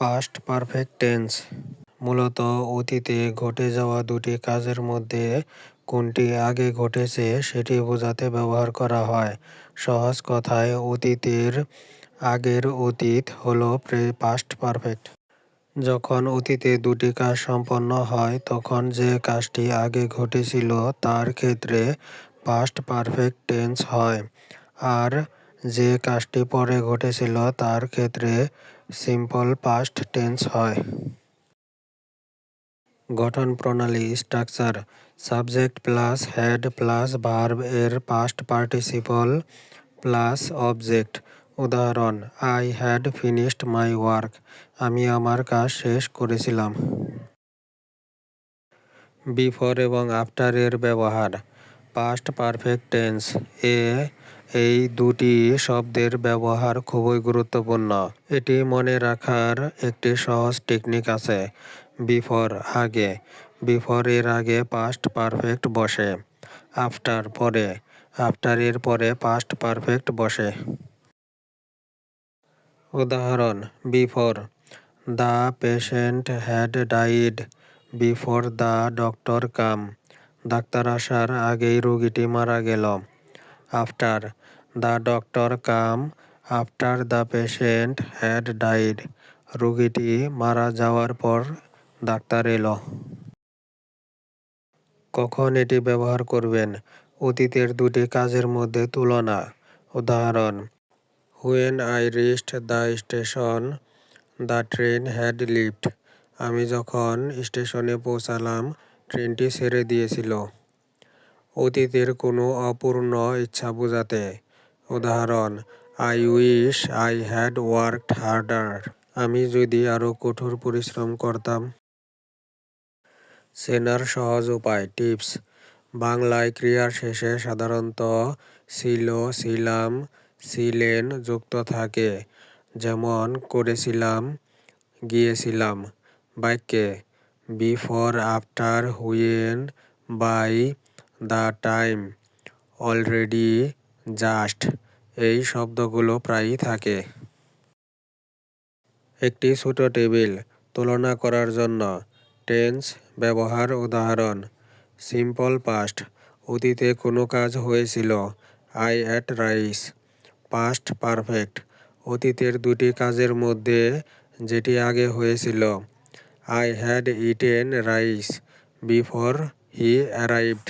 Past perfect tense মূলত অতীতে ঘটে যাওয়া দুটি কাজের মধ্যে কোনটি আগে ঘটেছে সেটি বোঝাতে ব্যবহার করা হয়। সহজ কথায় অতীতের আগের অতীত হলো পাস্ট পারফেক্ট। যখন অতীতে দুটি কাজ সম্পন্ন হয় তখন যে কাজটি আগে ঘটেছিল তার ক্ষেত্রে পাস্ট পারফেক্ট টেন্স হয়, আর যে কাজটি পরে ঘটেছিল তার ক্ষেত্রে সিম্পল পাস্ট টেন্স হয়। গঠন প্রণালী structure: subject plus had plus verb এর পাস্ট পার্টিসিপল প্লাস অবজেক্ট। উদাহরণ: I had finished my work. আমি আমার কাজ শেষ করেছিলাম। বিফোর এবং আফটার এর ব্যবহার: পাস্ট পারফেক্ট টেন্স এ এই দুটি শব্দের ব্যবহার খুবই গুরুত্বপূর্ণ। এটি মনে রাখার একটি সহজ টেকনিক আছে। বিফোর আগে, বিফোর এর আগে পাস্ট পারফেক্ট বসে। আফটার পরে, আফটার এর পরে পাস্ট পারফেক্ট বসে। উদাহরণ: before the patient had died before the doctor come. ডাক্তার আসার আগেই রোগীটি মারা গেল। After the doctor come after the patient had died. রোগীটি মারা যাওয়ার পর ডাক্তার এলো। কখন এটি ব্যবহার করবেন? অতীতের দুটি কাজের মধ্যে তুলনা। উদাহরণ: When I reached the station, the train had left. আমি যখন স্টেশনে পৌঁছালাম, ট্রেনটি ছেড়ে দিয়েছিল। অতীতের কোনো অপূর্ণ ইচ্ছা বোঝাতে। উদাহরণ: I wish I had worked harder. আমি যদি আরও কঠোর পরিশ্রম করতাম। চেনার সহজ উপায় টিপস: বাংলায় ক্রিয়ার শেষে সাধারণত ছিল, ছিলাম, ছিলেন যুক্ত থাকে, যেমন করেছিলাম, গিয়েছিলাম। বাক্যে before, after, when, by, the time, already, just এই শব্দগুলো প্রায়ই থাকে। একটি ছোট টেবিল তুলনা করার জন্য। টেন্স ব্যবহার উদাহরণ: সিম্পল পাস্ট অতীতে কোনো কাজ হয়েছিল, I ate rice. Past perfect অতীতের দুটি কাজের মধ্যে যেটি আগে হয়েছিল, I had eaten rice before he arrived.